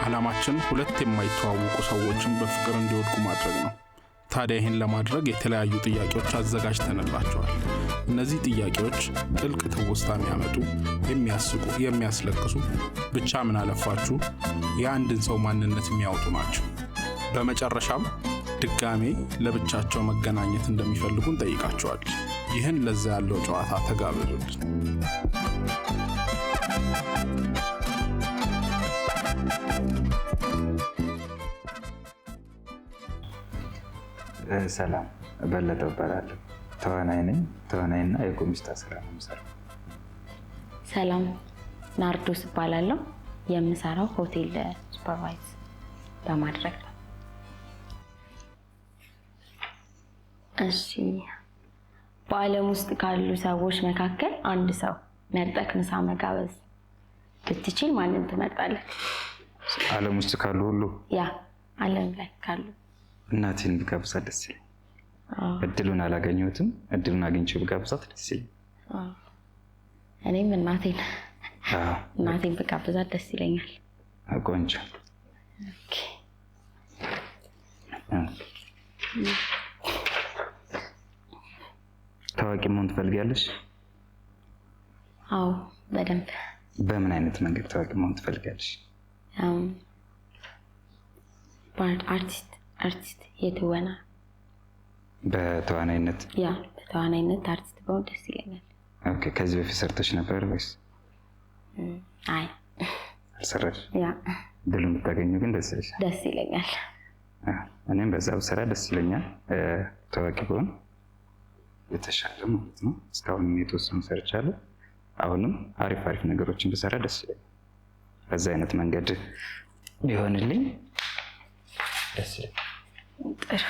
ዓላማችን ሁለት የማይተዋወቁ ሰዎችን በፍቅር እንዲወድቁ ማድረግ ነው። ታዲያ ይህን ለማድረግ የተለያዩ ጥያቄዎች አዘጋጅተንላቸዋል። እነዚህ ጥያቄዎች ጥልቅ ትውስታ የሚያመጡ፣ የሚያስቁ፣ የሚያስለቅሱ፣ ብቻ ምን አለፋችሁ የአንድን ሰው ማንነት የሚያወጡ ናቸው። በመጨረሻም ድጋሜ ለብቻቸው መገናኘት እንደሚፈልጉ እንጠይቃቸዋለን። ይህን ለዛ ያለው ጨዋታ ተጋበዙልን። ሰላም በለጠ እባላለሁ። ተዋናይ ነኝ። ተዋናይና የኮሚስታ ስራ ነው የምሰራው። ሰላም ናርዶስ እባላለሁ። የምሰራው ሆቴል ሱፐርቫይዝ በማድረግ ነው። እሺ፣ በዓለም ውስጥ ካሉ ሰዎች መካከል አንድ ሰው መርጠክ ምሳ መጋበዝ ብትችል ማንን ትመርጣለህ? ዓለም ውስጥ ካሉ ሁሉ ዓለም ላይ ካሉ እናቴን ብጋብዛት ደስ ይለኛል። እድሉን አላገኘሁትም። እድሉን አግኝቼው ብጋብዛት ደስ ይለኛል። እኔም እናቴን ብጋብዛት ደስ ይለኛል። ቆንጆ። ታዋቂ መሆን ትፈልጊያለሽ? አዎ፣ በደንብ። በምን አይነት መንገድ ታዋቂ መሆን ትፈልጊያለሽ? አርቲስት የትወና በተዋናይነት በተዋናይነት አርቲስት በሆን ደስ ይለኛል። ኦኬ። ከዚህ በፊት ሰርተሽ ነበር ወይስ? አይ አልሰራሽ? ድሉን ብታገኙ ግን ደስ ይለኛል። እኔም በዛ ብሰራ ደስ ይለኛል። ታዋቂ በሆን የተሻለ ማለት ነው። እስካሁን የተወሰኑ ሰርቻለሁ። አሁንም አሪፍ ነገሮችን ብሰራ ደስ ይለኛል። በዛ አይነት መንገድ ቢሆንልኝ ደስ ይለኛል። ጥሩ።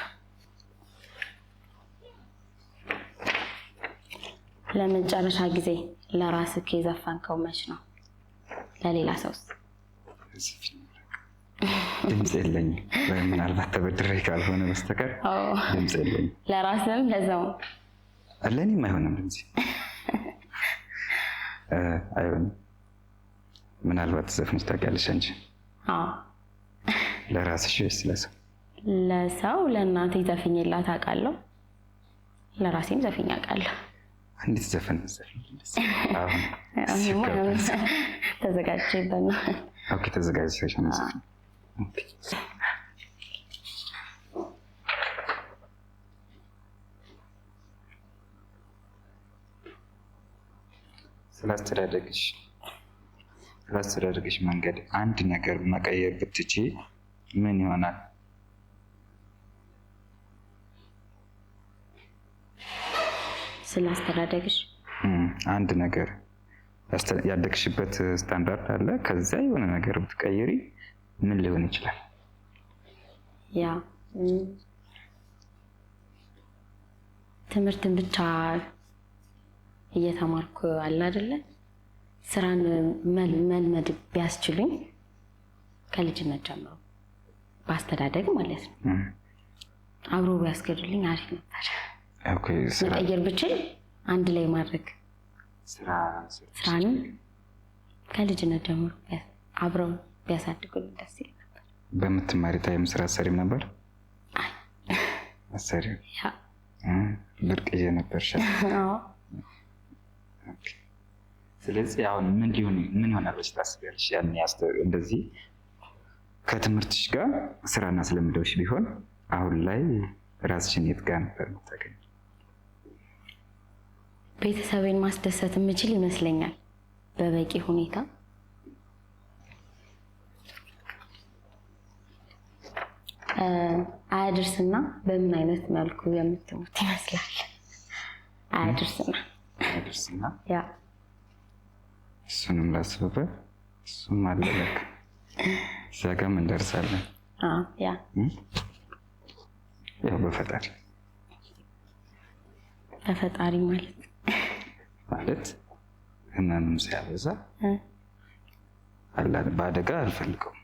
ለመጨረሻ ጊዜ ለራስህ የዘፈንከው መች ነው? ለሌላ ሰውስ? ድምፅ የለኝም። ምናልባት ተበድሬ ካልሆነ በስተቀር ድምፅ የለኝም። ለራስህም ለዛው ለእኔም አይሆንም። ድምፅ አይሆንም። ምናልባት ዘፍነሽ ታውቂያለሽ እንጂ። ለራስሽ ወይስ ለሰው? ለሰው ለእናቴ ዘፍኜላት አውቃለሁ። ለራሴም ዘፍኜ አውቃለሁ። እንዴት ዘፈን ተዘጋጅቼበት ነው። ኦኬ፣ ተዘጋጅተሽ ነው? ስላስተዳደግሽ መንገድ አንድ ነገር መቀየር ብትችይ ምን ይሆናል? ስላስተዳደግሽ አንድ ነገር ያደግሽበት ስታንዳርድ አለ። ከዛ የሆነ ነገር ብትቀይሪ ምን ሊሆን ይችላል? ትምህርትን ብቻ እየተማርኩ አለ አይደለ? ስራን መልመድ ቢያስችሉኝ ከልጅነት ጀምሮ በአስተዳደግ ማለት ነው አብሮ ቢያስገዱልኝ አሪፍ ነበር። መቀየር ብችል አንድ ላይ ማድረግ ስራን ከልጅነት ጀምሮ አብረው ቢያሳድጉልኝ ደስ ይል ነበር። በምትማሪ ታይም ስራ አሰሪም ነበር? አሰሪም ብርቅዬ ነበርሽ? ስለዚህ አሁን ምን ይሆናል ብለሽ ታስቢያለሽ? እንደዚህ ከትምህርትሽ ጋር ስራና ስለምደውሽ ቢሆን አሁን ላይ ራስሽን የት ጋር ነበር የምታገኘው? ቤተሰቤን ማስደሰት የምችል ይመስለኛል በበቂ ሁኔታ። አያድርስና በምን አይነት መልኩ የምትሞት ይመስላል? አያድርስና እሱንም ላስብበት። እሱም አለ ለካ እዛ ጋርም እንደርሳለን። ያው በፈጣሪ ማለት ህመምም ሲያበዛ በአደጋ አልፈልገውም።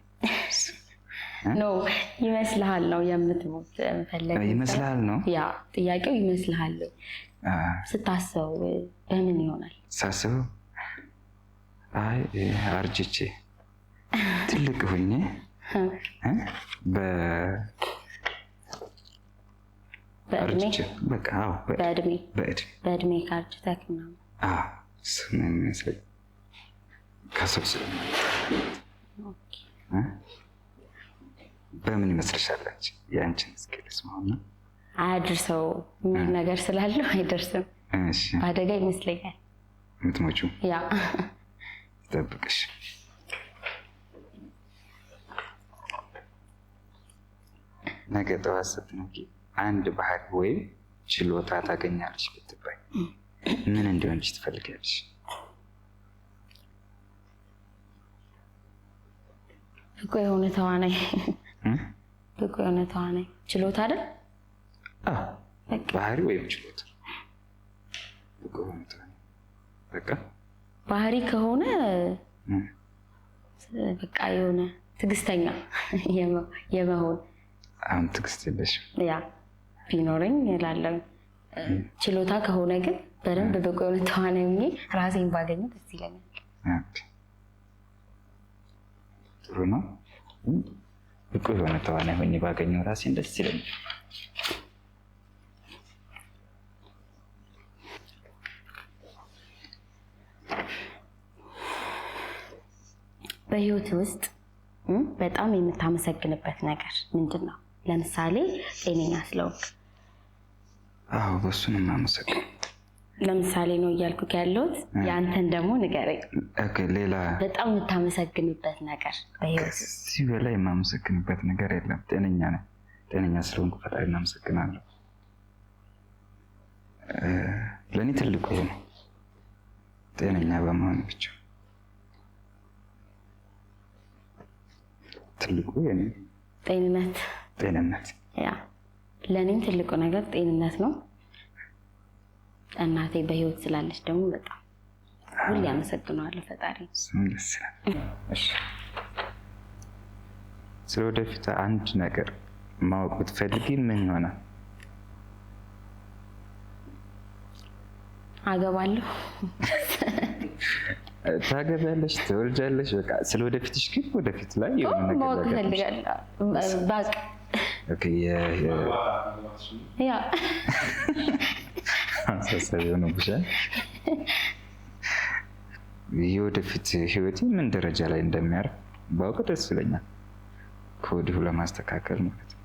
ይመስልሃል ነው የምትሞት የምፈልገው? ይመስልሃል ነው ጥያቄው። ይመስልሃል ስታስበው በምን ይሆናል? ሳስበው አርጅቼ ትልቅ ሁኜ በእድሜ ካርጅተክ ምናምን እሱን ነው የሚመስለኝ። ከሰው ስለማለት በምን ይመስልሻል አንቺ? የአንቺን ስኪልስ መሆን ነው አያድርሰው የሚል ነገር ስላለው አይደርስም። አደጋ ይመስለኛል የምትሞቹ። ያ ይጠብቅሽ። ነገ ጠዋት ስትነቂ አንድ ባህሪ ወይም ችሎታ ታገኛለሽ ብትባይ ምን እንዲሆንሽ ትፈልጊያለሽ? ብቁ የሆነ ተዋናይ። ብቁ የሆነ ተዋናይ ችሎታ አይደል? ባህሪ ወይም ችሎታ። ብቁ የሆነ ተዋናይ በቃ ባህሪ ከሆነ በቃ የሆነ ትዕግስተኛ የመሆን። አሁን ትዕግስት የለሽም? ያ ቢኖረኝ እላለሁ። ችሎታ ከሆነ ግን በደንብ ብቁ የሆነ ተዋናይ ሆኜ ራሴን ባገኘ ደስ ይለኛል። ጥሩ ነው። ብቁ የሆነ ተዋናይ ሆኜ ባገኘው ራሴን ደስ ይለኛል። በህይወት ውስጥ በጣም የምታመሰግንበት ነገር ምንድን ነው? ለምሳሌ ጤነኛ ስለሆንክ። አዎ በሱ ነው የማመሰግነው። ለምሳሌ ነው እያልኩት ያለሁት። የአንተን ደግሞ ንገረኝ። ሌላ በጣም የምታመሰግንበት ነገር በህይወት ውስጥ። እዚህ በላይ የማመሰግንበት ነገር የለም። ጤነኛ ነኝ። ጤነኛ ስለሆንኩ ፈጣሪ እናመሰግናለሁ። ለእኔ ትልቁ ነው ጤነኛ በመሆን ብቻ። ትልቁ የኔ ጤንነት። ያ ለእኔም ትልቁ ነገር ጤንነት ነው። እናቴ በህይወት ስላለች ደግሞ በጣም ሁሌ አመሰግነዋለሁ ፈጣሪ። ስለ ወደፊት አንድ ነገር ማወቅ ብትፈልጊ ምን ይሆናል? አገባለሁ። ታገቢያለሽ፣ ትወልጃለሽ። በቃ ስለ ወደፊትሽ ግን ወደፊት ላይ የሆነ ነገር ማወቅ እፈልጋለሁ። ባቅ ያ አሳሳቢ ሆኖብሻል። የወደፊት ህይወቴ ምን ደረጃ ላይ እንደሚያርፍ ባውቅ ደስ ይለኛል። ከወዲሁ ለማስተካከል ማለት ነው።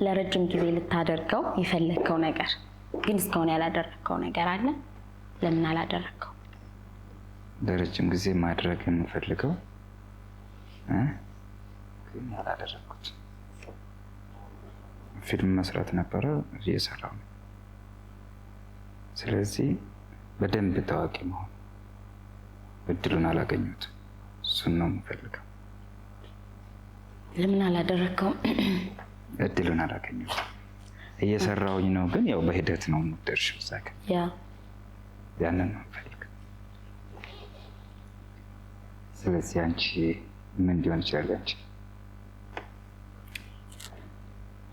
ለረጅም ጊዜ ልታደርገው የፈለግከው ነገር ግን እስካሁን ያላደረግከው ነገር አለ? ለምን አላደረግከው? ለረጅም ጊዜ ማድረግ የምፈልገው ግን ያላደረግኩት ፊልም መስራት ነበረ፣ እየሰራው ነው። ስለዚህ በደንብ ታዋቂ መሆን እድሉን አላገኘሁትም። እሱን ነው የምፈልገው። ለምን አላደረግከው? እድሉን አላገኘሁትም። እየሰራውኝ ነው፣ ግን ያው በሂደት ነው የምደርሽው እዛ ጋር። ያንን ነው የምፈልገው። ስለዚህ አንቺ ምን ሊሆን ይችላል? አንቺ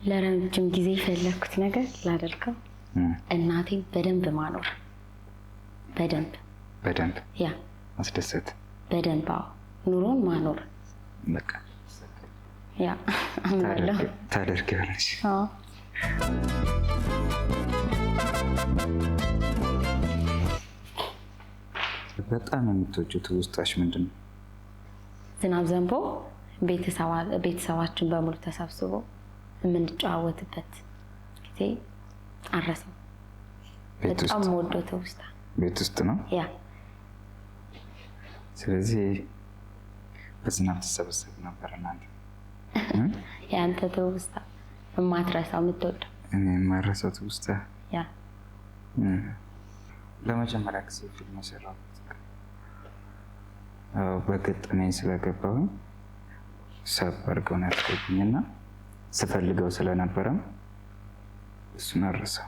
ለረጅም ጊዜ የፈለግኩት ነገር ላደርገው እናቴን በደንብ ማኖር። በደንብ ያ ማስደሰት በደንብ ኑሮን ማኖር። በቃ ያ አምናለሁ። ታደርጊያለሽ። በጣም የምትወጂው ትውስታሽ ምንድን ነው? ዝናብ ዘንቦ ቤተሰባችን በሙሉ ተሰብስቦ የምንጨዋወትበት ጊዜ አረሰው። በጣም የምወደው ትውስታ ቤት ውስጥ ነው። ያ ስለዚህ በዝናብ ተሰበሰብ ነበር እናንተ? የአንተ ትውስታ የማትረሳው የምትወደው? እኔ የማረሳው ትውስታ ያ ለመጀመሪያ ጊዜ ፊልም የሰራሁት በገጠመኝ ስለገባሁኝ ሰበርገው ነው ያስገቡኝና ስፈልገው ስለነበረም እሱን አረሳው።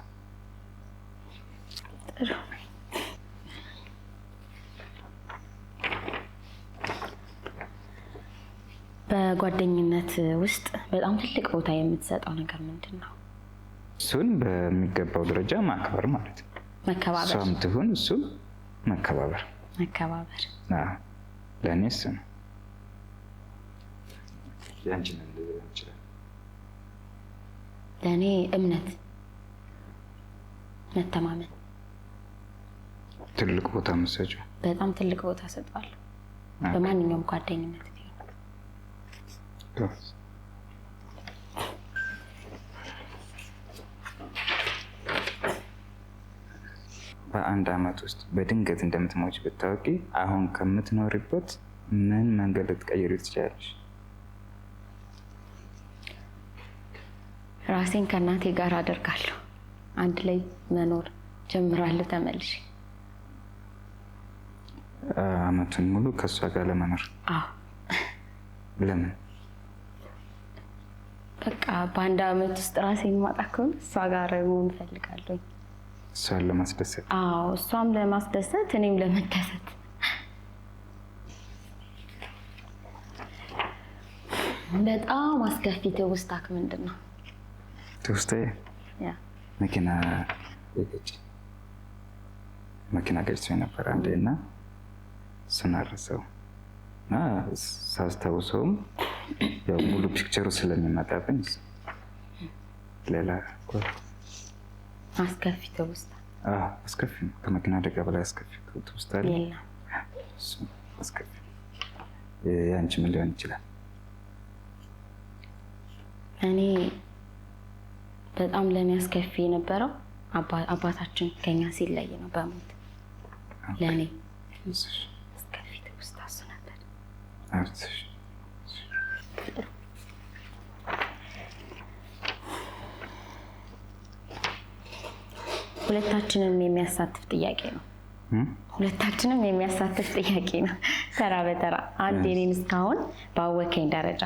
በጓደኝነት ውስጥ በጣም ትልቅ ቦታ የምትሰጠው ነገር ምንድን ነው? እሱን በሚገባው ደረጃ ማክበር ማለት ነው። መከባበር። እሷም ትሁን እሱም መከባበር። ለእኔ እሱ ነው። ያንቺ ምን ሊሆን ይችላል? ለእኔ እምነት፣ መተማመን ትልቅ ቦታ የምትሰጪው? በጣም ትልቅ ቦታ ሰጠዋለሁ በማንኛውም ጓደኝነት ቢሆን። በአንድ አመት ውስጥ በድንገት እንደምትሞች ብታወቂ አሁን ከምትኖሪበት ምን መንገድ ልትቀይሪ ትችላለሽ? ራሴን ከእናቴ ጋር አደርጋለሁ። አንድ ላይ መኖር ጀምራለሁ ተመልሼ። አመቱን ሙሉ ከእሷ ጋር ለመኖር? አዎ። ለምን? በቃ በአንድ አመት ውስጥ ራሴን ማጣ ከሆነ እሷ ጋር መሆን እፈልጋለሁ። እሷን ለማስደሰት? አዎ፣ እሷም ለማስደሰት እኔም ለመደሰት። በጣም አስከፊ ትውስታክ ምንድን ነው? ትውስታዬ መኪና ገጭቶኝ ነበር አንዴ እና እሱን አልረሳውም። እና ሳስታውሰውም ያው ሙሉ ፒክቸሩ ስለሚመጣብኝ ሌላ አስከፊ ትውስታ? አስከፊ ነው። ከመኪና አደጋ በላይ አስከፊ ትውስታ አለ? የለም። እሱ አስከፊ። ያንቺ ምን ሊሆን ይችላል? እኔ በጣም ለእኔ አስከፊ የነበረው አባታችን ከኛ ሲለይ ነው በሞት። ለእኔ አስከፊ ትውስታ እሱ ነበር። ሁለታችንም የሚያሳትፍ ጥያቄ ነው። ሁለታችንም የሚያሳትፍ ጥያቄ ነው። ተራ በተራ አንድ የኔን እስካሁን ባወከኝ ደረጃ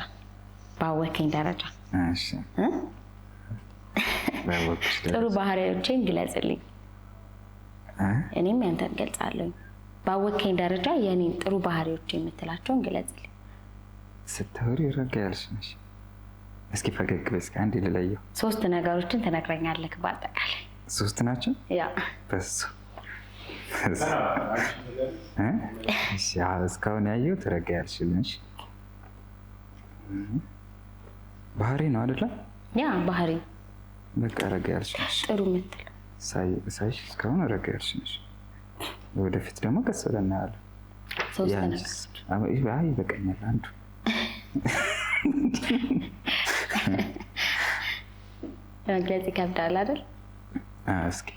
ጥሩ ባህሪዎቼን ግለጽልኝ። እኔም ያንተን ገልጻለሁ። ባወከኝ ደረጃ የኔን ጥሩ ባህሪዎች የምትላቸውን ግለጽልኝ። ስታወሪ ረጋ ያልሽ ነሽ። እስኪ ፈገግ በይ። እስኪ አንዴ ልለየው። 3 ነገሮችን ትነግረኛለህ በአጠቃላይ? 3 ናቸው? ያ በሱ እስካሁን ያየሁት ረጋ ያልሽ ነሽ። ባህሪ ነው አይደለ? ያ ባህሪ በቃ ረጋ ያልሽ ነሽ። ጥሩ የምትለው ሳይሽ እስካሁን ረጋ ያልሽ ነሽ። ወደፊት ደግሞ ቀስ ብለን እናያለን። 3 ነገሮች ይበቃኛል። አንዱ መግለጽ ይከብዳል አይደል? እስኪ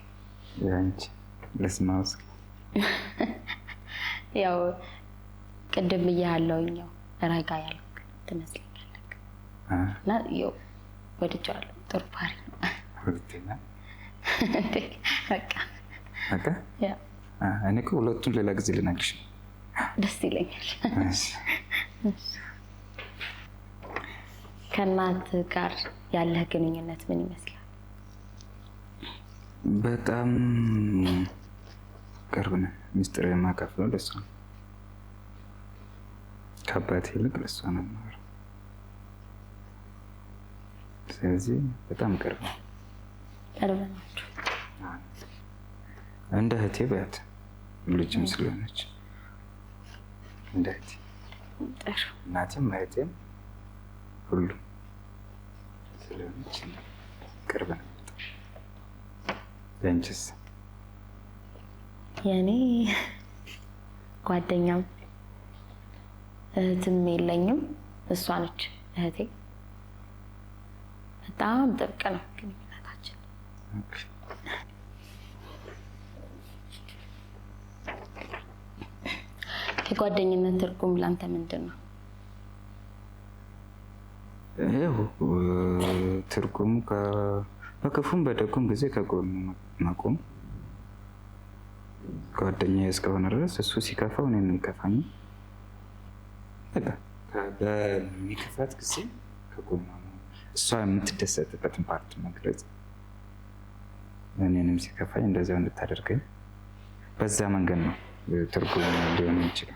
ያንቺ ልስማው እስኪ። ያው ቅድም ብያለሁኝ፣ ያው ረጋ ያልክ ትመስለኛለህ እና ያው ወድጄዋለሁ። ጥሩ ባህሪ ነው። ሁለተኛ በቃ ያ እኔ እኮ ሁለቱን ሌላ ጊዜ ልነግርሽ ነው። ደስ ይለኛል። ከእናት ጋር ያለህ ግንኙነት ምን ይመስላል? በጣም ቅርብ ነው። ሚስጥር የማካፍለው ለእሷ ነው። ከአባቴ ይልቅ ለእሷ ነው የማወራው። ስለዚህ በጣም ቅርብ ነው። ቅርብ ናችሁ? እንደ እህቴ በያት፣ ልጅም ስለሆነች እንደ እህቴ። እናቴም እህቴም ሁሉም ስለሆነች ቅርብ ነው። ያንቺስ? የኔ ጓደኛም እህትም የለኝም። እሷ ነች እህቴ። በጣም ጥብቅ ነው ግንኙነታችን። የጓደኝነት ትርጉም ላንተ ምንድን ነው? ይኸው ትርጉሙ በክፉም በደጉም ጊዜ ከጎኑ መቆም። ጓደኛዬ እስከሆነ ድረስ እሱ ሲከፋው እኔ የሚከፋኝ፣ በሚከፋት ጊዜ ከጎኑ እሷ የምትደሰትበትን ፓርት መግለጽ፣ እኔንም ሲከፋኝ እንደዚያው እንድታደርገኝ፣ በዛ መንገድ ነው ትርጉሙ ሊሆን ይችላል።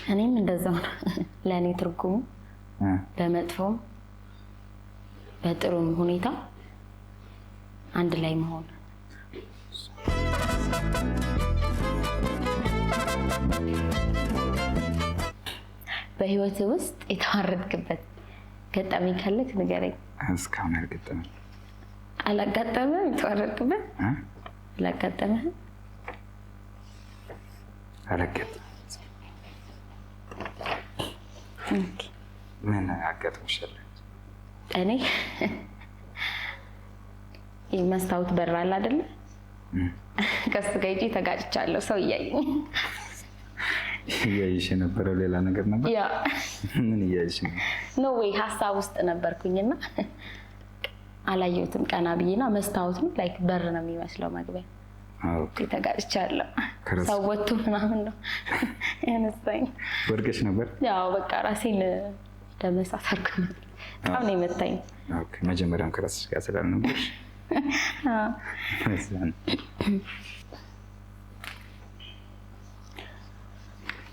እኔም እንደዛው ነው። ለእኔ ትርጉሙ በመጥፎም በጥሩም ሁኔታ አንድ ላይ መሆን። በህይወት ውስጥ የተዋረድክበት ገጠመኝ ካለክ ንገረኝ። እስካሁን አልገጠመኝ። አላጋጠመህም? የተዋረድክበት አላጋጠመህም? አላጋጠመም። ምን አጋጥሞሻል? እኔ መስታወት በር አለ አይደለ? ከሱ ጋር ሂጅ ተጋጭቻለሁ። ሰው እያየኝ እያየሽ የነበረው ሌላ ነገር ነበር? ያ ምን እያየሽ ነው? ኖ ዌይ ሀሳብ ውስጥ ነበርኩኝና አላየሁትም። ቀና ብዬና መስታወት ነው ላይክ በር ነው የሚመስለው መግቢያ። ኦኬ። ተጋጭቻለሁ። ሰው ወጥቶ ምናምን ነው ያነሳኝ። ወድቀሽ ነበር? ያው በቃ ራሴን ለመሳት አድርጎኝ በጣም ነው የመታኝ። ኦኬ። መጀመሪያም ከራስሽ ጋር ስላልነበርሽ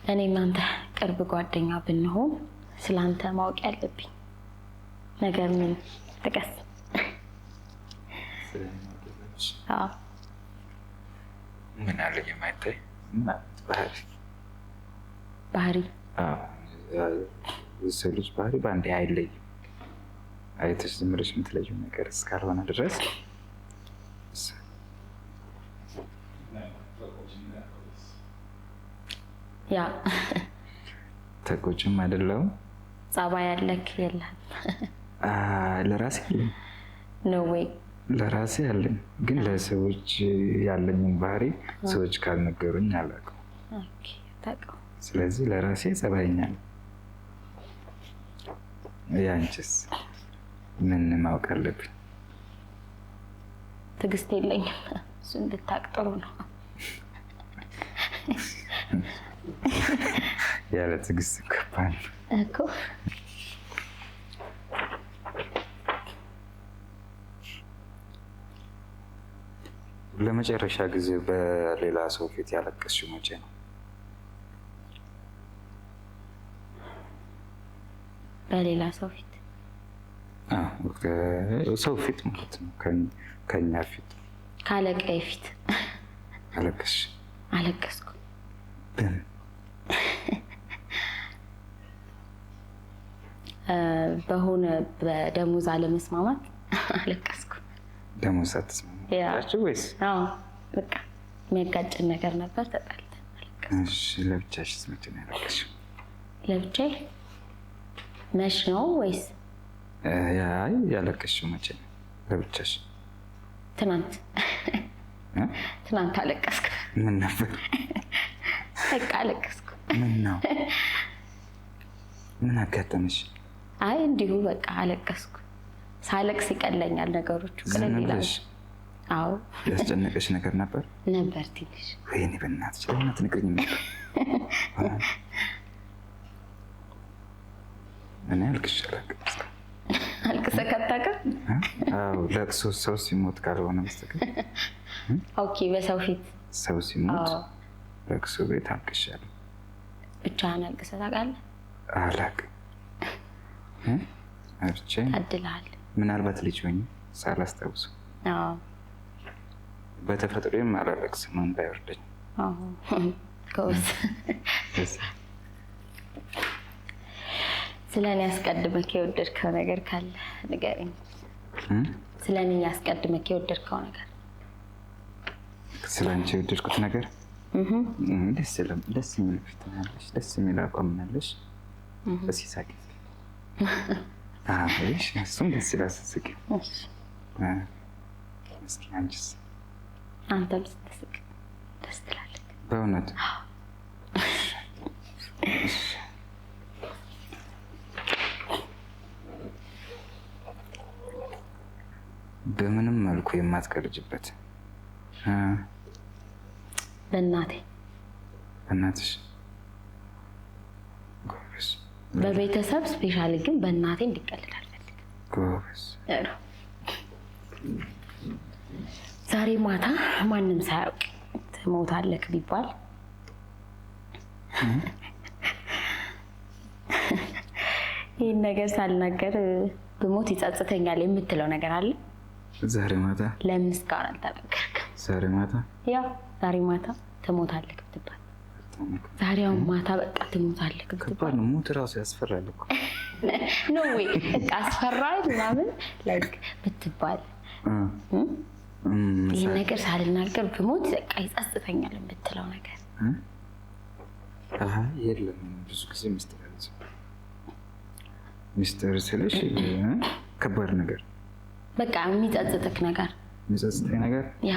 እኔ እናንተ ቅርብ ጓደኛ ብንሆን ስላንተ ማወቅ ያለብኝ ነገር ምን ጥቀስ? ምን አለ የማይታይ ባህሪ? የሰው ልጅ ባህሪ በአንዴ አይለይም። አይተሽ ዝም ብለሽ የምትለይው ነገር እስካልሆነ ድረስ ያ ተቆጭም አይደለሁም። ጸባይ ያለክ የለም? ለራሴ አለኝ። ኖ ዌይ ለራሴ አለኝ፣ ግን ለሰዎች ያለኝን ባህሪ ሰዎች ካልነገሩኝ አላውቅም። ኦኬ ታውቀው። ስለዚህ ለራሴ ጸባይኛ ነኝ። ያንቺስ ምን ማወቅ አለብኝ? ትዕግስት የለኝም። እሱ እንድታውቅ ጥሩ ነው። ያለ ትዕግስት ከባድ እኮ። ለመጨረሻ ጊዜ በሌላ ሰው ፊት ያለቀስሽው መቼ ነው? በሌላ ሰው ፊት? ሰው ፊት ማለት ነው፣ ከኛ ፊት። ካለቃዬ ፊት አለቀስሽ? አለቀስኩ። በምን? በሆነ በደሞዝ አለመስማማት አለቀስኩ። ደሞዝ አትስማማላችሁ ወይስ? አዎ በቃ የሚያጋጭን ነገር ነበር፣ ተጣልተን አለቀስኩ። እሺ ለብቻሽስ መቼ ነው ያለቀስሽው? ለብቻዬ መች ነው ወይስ? ያለቀስሽው መቼ ነው ለብቻሽ? ትናንት። ትናንት አለቀስኩ። ምን ነበር? በቃ አለቀስኩ። ምን ነው? ምን አጋጠመሽ? አይ እንዲሁ በቃ አለቀስኩ። ሳለቅስ ይቀለኛል ነገሮቹ ቅለል ይላል። አዎ። ያስጨነቀሽ ነገር ነበር? ነበር ትንሽ። ወይኔ በእናትሽ ለምን አትነግሪኝም ነበር? እኔ አልቅሼ አላውቅም። አልቅሰህ አታውቅም? አዎ ለቅሶ ሰው ሲሞት ካልሆነ በስተቀር። ኦኬ በሰው ፊት ሰው ሲሞት ለቅሶ ቤት አልቅሻለሁ። ብቻህን አልቅሰህ ታውቃለህ? አላውቅም። ብቻዬን ታድለሃል። ምናልባት ልጅ ሆኜ ሳላስታውሰው። አዎ በተፈጥሮዬም አላለቅስም፣ እንባ አይወርደኝ። ጎበዝ። ስለ እኔ አስቀድመህ የወደድከው ነገር ካለ ንገረኝ። ስለ እኔ አስቀድመህ የወደድከው ነገር? ስለ አንቺ የወደድኩት ነገር ደስ የሚል ፊት ያለሽ፣ ደስ የሚል አቋም ያለሽ፣ በሲሳቂ እሱም ደስ ይላል ስትስቂ። እስኪ አንቺስ? አንተም ስትስቅ ደስ ትላለህ በእውነት። በምንም መልኩ የማትቀርጅበት? በእናቴ። በእናትሽ? ጎበዝ። በቤተሰብ ስፔሻሊ ግን በእናቴ እንዲቀልድ አልፈልግም። ጎበዝ። ዛሬ ማታ ማንም ሳያውቅ ትሞታለህ ቢባል ይህን ነገር ሳልናገር ብሞት ይጸጽተኛል የምትለው ነገር አለ? ዛሬ ማታ ለምን እስካሁን አልተናገርክም? ዛሬ ማታ? ያው ዛሬ ማታ ትሞታለህ ብትባል ዛሬውን ማታ በቃ ትሞታለህ። ከባድ ነው። ሞት እራሱ ያስፈራል እኮ ነው ወይ? በቃ አስፈራል ምናምን ላይክ ብትባል ይህ ነገር ሳልናገር ብሞት በቃ ይጸጽተኛል የምትለው ነገር የለም። ብዙ ጊዜ ሚስጥር ስልሽ ከባድ ነገር በቃ የሚጸጽትክ ነገር የሚጸጽተኝ ነገር ያ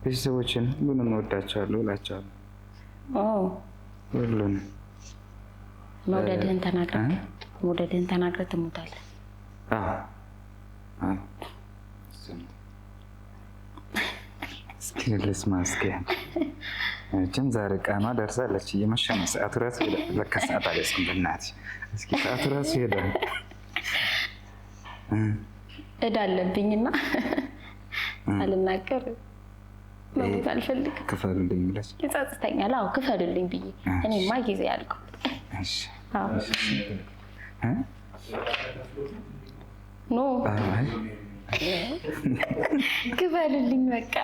ቤተሰቦችን ሁሉንም እወዳቸዋለሁ እላቸዋለሁ። ሁሉንም መውደድህን ተናግረህ ትሞታለህ። እስኪ ልስማ እስኪ መቼም ዛሬ ቀኗ ደርሳለች። እየመሸ ነው። ሰዓቱ እራሱ ሄዷል። ለካ ሰዓት አልያዝኩም በእናትሽ። እስኪ ሰዓቱ እራሱ ሄዷል። እዳ አለብኝና አልናገር መሞት አልፈልግም። ክፈሉልኝ ብለሽ ይጸጽተኛል። አዎ ክፈሉልኝ ብዬ እኔማ ጊዜ ያልኩት ኖ ክፈሉልኝ በቃ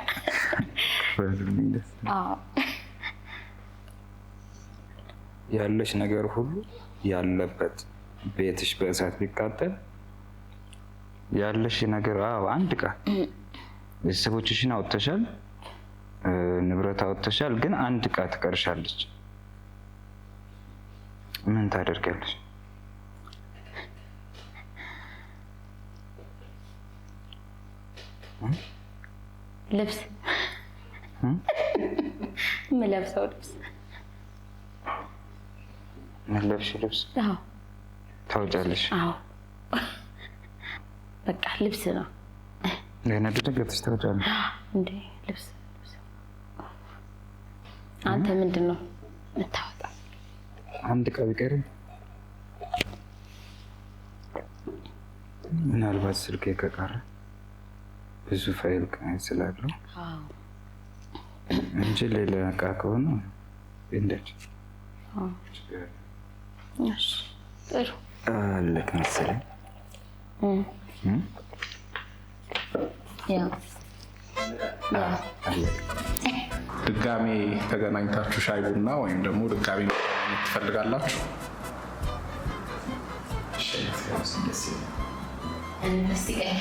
ክፈሉልኝ። ደስ ያለሽ ነገር ሁሉ ያለበት ቤትሽ በእሳት ቢቃጠል ያለሽ ነገር አንድ ዕቃ ቤተሰቦችሽን አውጥተሻል፣ ንብረት አውጥተሻል፣ ግን አንድ ዕቃ ትቀርሻለች። ምን ታደርጊያለሽ? ልብስ የምለብሰው ልብስ ምን ለብሽ? ልብስ ታወጫለሽ? አዎ በቃ ልብስ ነው። ለነዱ ተገጥሽ ታወጫለሽ እንዴ? ልብስ አንተ ምንድን ነው የምታወጣ? አንድ ዕቃ ቢቀርም ምናልባት ስልኬ ከቀረ ብዙ ፋይል ስላለው እንጂ ሌላ ዕቃ ከሆነ እንደት ጥሩ አለቅ መሰለኝ። ድጋሜ ተገናኝታችሁ ሻይ ቡና ወይም ደግሞ ድጋሜ ትፈልጋላችሁ? እንመስገን